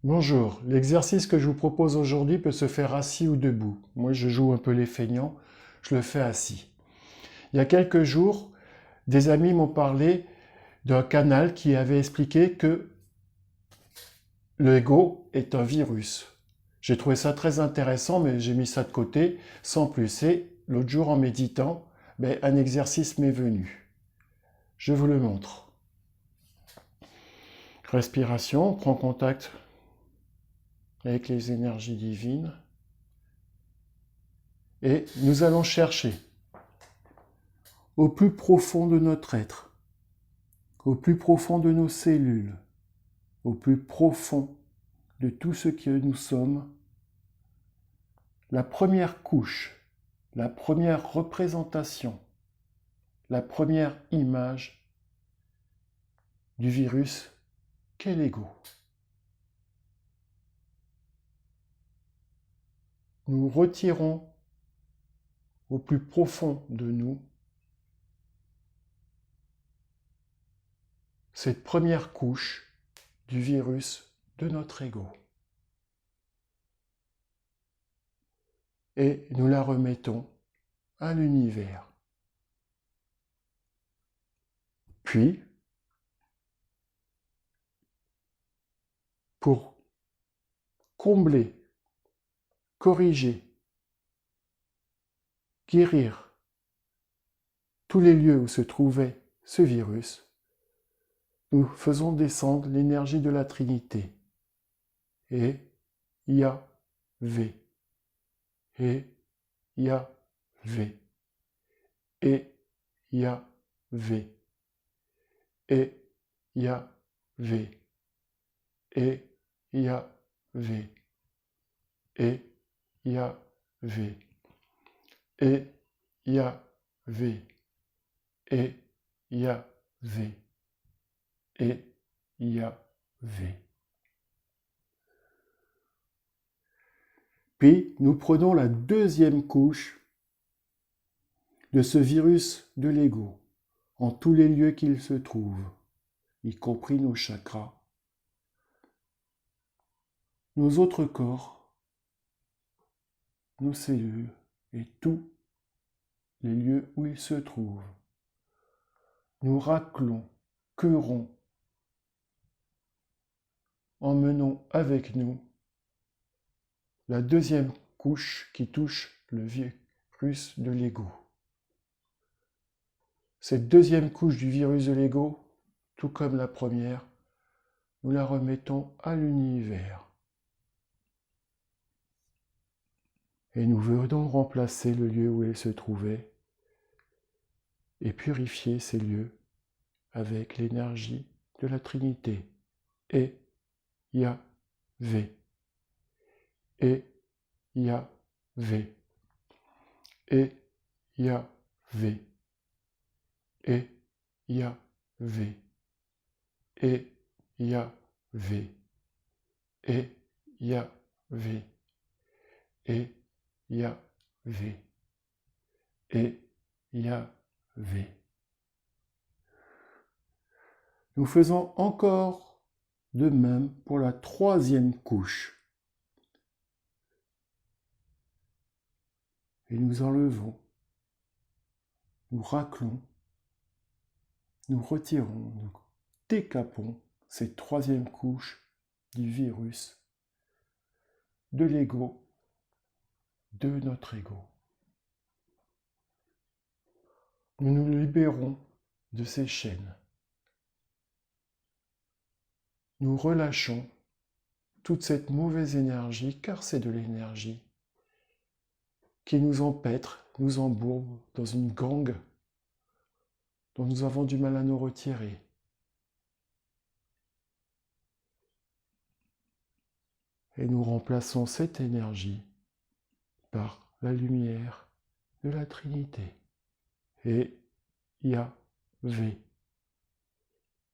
Bonjour, l'exercice que je vous propose aujourd'hui peut se faire assis ou debout. Moi je joue un peu les feignants, je le fais assis. Il y a quelques jours, des amis m'ont parlé d'un canal qui avait expliqué que l'ego est un virus. J'ai trouvé ça très intéressant, mais j'ai mis ça de côté sans plus. Et l'autre jour en méditant, un exercice m'est venu. Je vous le montre. Respiration, on prend contact avec les énergies divines. Et nous allons chercher au plus profond de notre être, au plus profond de nos cellules, au plus profond de tout ce que nous sommes, la première couche, la première représentation, la première image du virus qu'est l'ego. Nous retirons au plus profond de nous cette première couche du virus de notre ego. Et nous la remettons à l'univers. Puis, pour combler, corriger, guérir tous les lieux où se trouvait ce virus, nous faisons descendre l'énergie de la Trinité. Et Yahvé. Et Yahvé. Et Yahvé. Et Yahvé. Et Yahvé. Et Yahvé. Et Yahvé. Et Yahvé. Et Yahvé. Puis nous prenons la deuxième couche de ce virus de l'ego, en tous les lieux qu'il se trouve, y compris nos chakras, nos autres corps, nos cellules et tous les lieux où il se trouve. Nous raclons, queurons, emmenons avec nous la deuxième couche qui touche le virus de l'ego. Cette deuxième couche du virus de l'ego, tout comme la première, nous la remettons à l'univers. Et nous venons remplacer le lieu où elle se trouvait et purifier ces lieux avec l'énergie de la Trinité. Et Yahvé. Et Yahvé. Et Yahvé. Et Yahvé. Et Yahvé. Et Yahvé. Et Yahvé. Et Yahvé. Nous faisons encore de même pour la troisième couche. Et nous enlevons, nous raclons, nous retirons, nous décapons cette troisième couche du virus, de l'ego, de notre ego. Nous nous libérons de ces chaînes. Nous relâchons toute cette mauvaise énergie, car c'est de l'énergie, qui nous empêtre, nous embourbe dans une gangue dont nous avons du mal à nous retirer. Et nous remplaçons cette énergie par la lumière de la Trinité. Et Yahvé.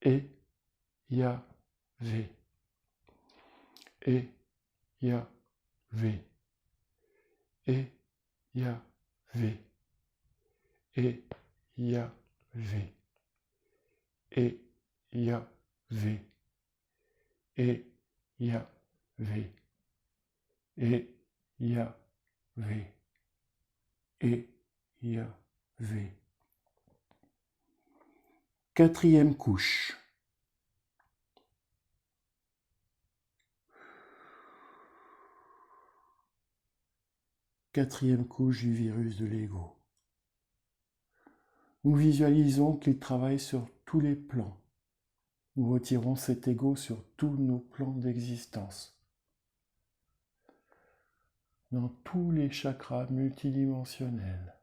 Et Yahvé. Et Yahvé. Et Yahvé. Et Yahvé. Et Yahvé. Et Yahvé. V. Et Yahvé. Et Yahvé. Quatrième couche. Quatrième couche du virus de l'ego. Nous visualisons qu'il travaille sur tous les plans. Nous retirons cet ego sur tous nos plans d'existence. Dans tous les chakras multidimensionnels.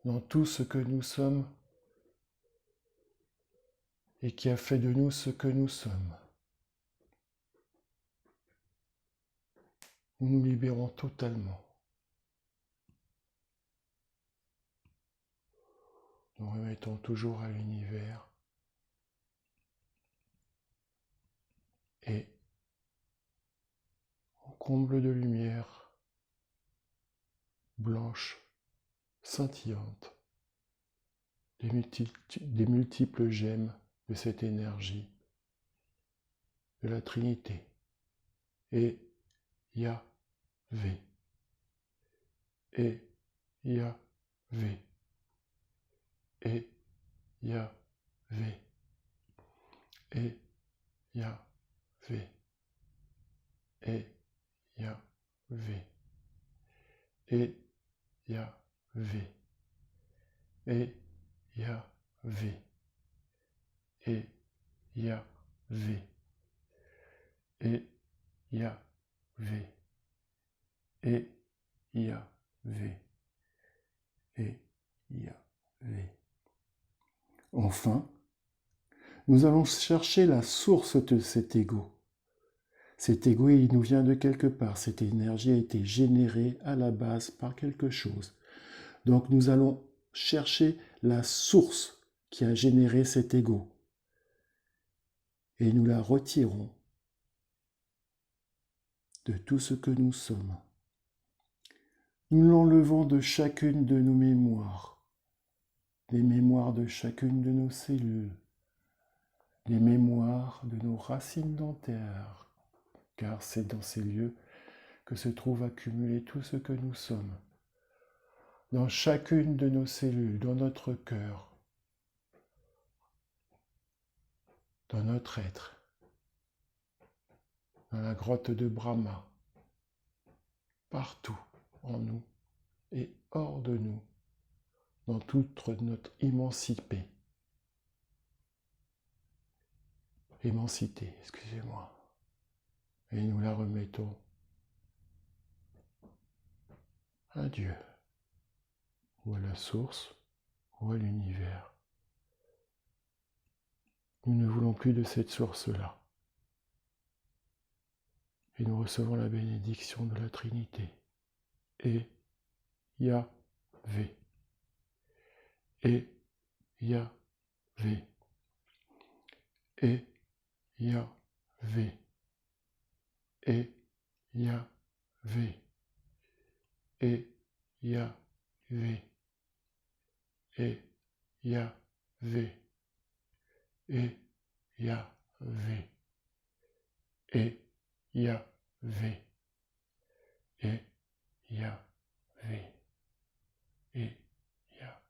Dans tout ce que nous sommes et qui a fait de nous ce que nous sommes. Nous nous libérons totalement. Nous remettons toujours à l'univers et au comble de lumière blanche, scintillante, des multiples gemmes de cette énergie de la Trinité et Yahvé. Et Yahvé. Et Yahvé. Et Yahvé. Et Yahvé. Et Yahvé. Et Yahvé. Et Yahvé. Et Yahvé. Et Yahvé. Et Yahvé. Enfin, nous allons chercher la source de cet ego. Cet ego, il nous vient de quelque part. Cette énergie a été générée à la base par quelque chose. Donc nous allons chercher la source qui a généré cet ego. Et nous la retirons de tout ce que nous sommes. Nous l'enlevons de chacune de nos mémoires, des mémoires de chacune de nos cellules, des mémoires de nos racines dentaires, car c'est dans ces lieux que se trouve accumulé tout ce que nous sommes. Dans chacune de nos cellules, dans notre cœur, dans notre être, dans la grotte de Brahma, partout en nous et hors de nous, dans toute notre immensité, excusez-moi, et nous la remettons à Dieu, ou à la source, ou à l'univers. Nous ne voulons plus de cette source-là. Et nous recevons la bénédiction de la Trinité. Et Yahvé. Et Yahvé. Et Yahvé. Et Yahvé. Et Yahvé. Et Yahvé. Et Yahvé. Et Yahvé. Et Yahvé. Et Yahvé.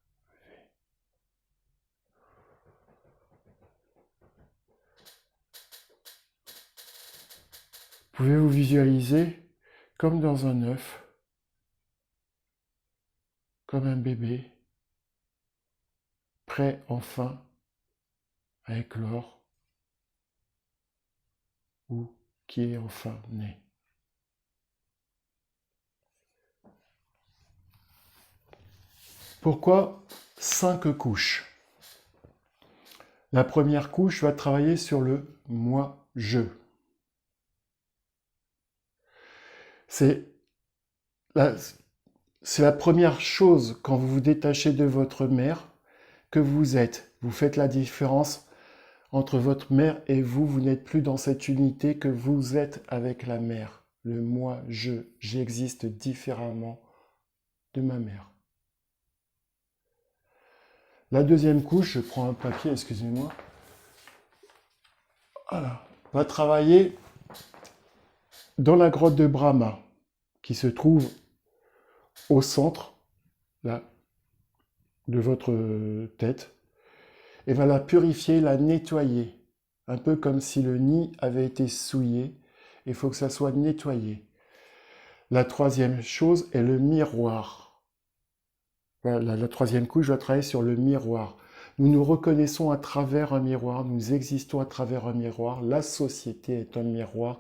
Pouvez vous visualiser comme dans un œuf, comme un bébé, prêt enfin à éclore ou qui est enfin né. Pourquoi 5 couches? La première couche va travailler sur le moi-je. C'est la première chose quand vous vous détachez de votre mère que vous êtes. Vous faites la différence entre votre mère et vous. Vous n'êtes plus dans cette unité que vous êtes avec la mère. Le moi-je. J'existe différemment de ma mère. La deuxième couche, je prends un papier, excusez-moi. Voilà. On va travailler dans la grotte de Brahma, qui se trouve au centre là, de votre tête, et va la purifier, la nettoyer, un peu comme si le nid avait été souillé. Il faut que ça soit nettoyé. La troisième chose est le miroir. Voilà, la troisième couche va travailler sur le miroir. Nous nous reconnaissons à travers un miroir, nous existons à travers un miroir, la société est un miroir,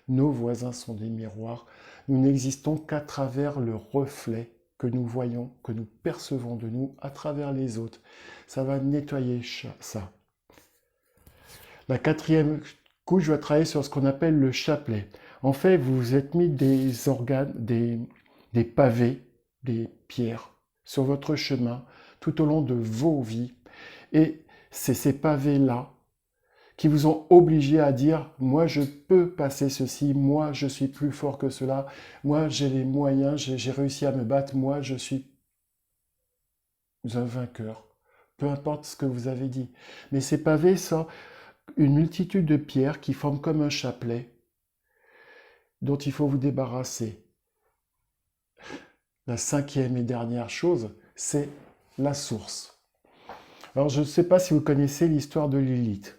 nos voisins sont des miroirs. Nous n'existons qu'à travers le reflet que nous voyons, que nous percevons de nous à travers les autres. Ça va nettoyer ça. La quatrième couche va travailler sur ce qu'on appelle le chapelet. En fait, vous vous êtes mis des organes, des pavés, des pierres sur votre chemin tout au long de vos vies. Et c'est ces pavés-là qui vous ont obligé à dire « moi je peux passer ceci, moi je suis plus fort que cela, moi j'ai les moyens, j'ai réussi à me battre, moi je suis un vainqueur ». Peu importe ce que vous avez dit. Mais ces pavés sont une multitude de pierres qui forment comme un chapelet dont il faut vous débarrasser. La cinquième et dernière chose, c'est la source. Alors je ne sais pas si vous connaissez l'histoire de Lilith.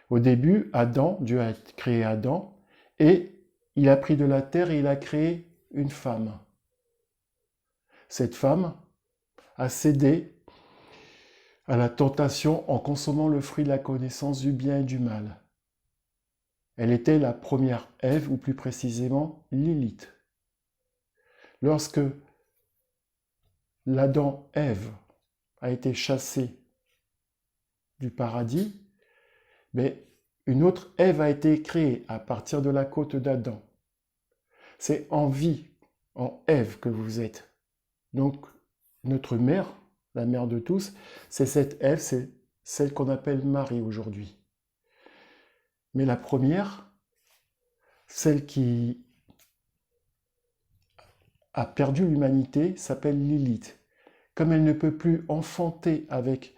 Au début, Adam, Dieu a créé Adam, et il a pris de la terre et il a créé une femme. Cette femme a cédé à la tentation en consommant le fruit de la connaissance du bien et du mal. Elle était la première Ève, ou plus précisément Lilith. Lorsque l'Adam Ève a été chassé du paradis, mais une autre Ève a été créée à partir de la côte d'Adam. C'est en vie, en Ève que vous êtes. Donc, notre mère, la mère de tous, c'est cette Ève, c'est celle qu'on appelle Marie aujourd'hui. Mais la première, celle qui a perdu l'humanité, s'appelle Lilith. Comme elle ne peut plus enfanter avec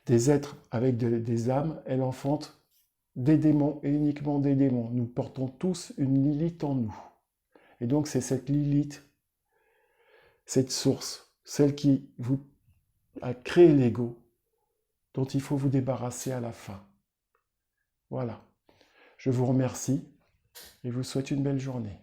des êtres, avec des âmes, elle enfante des démons et uniquement des démons. Nous portons tous une Lilith en nous. Et donc c'est cette Lilith, cette source, celle qui vous a créé l'ego, dont il faut vous débarrasser à la fin. Voilà. Je vous remercie et vous souhaite une belle journée.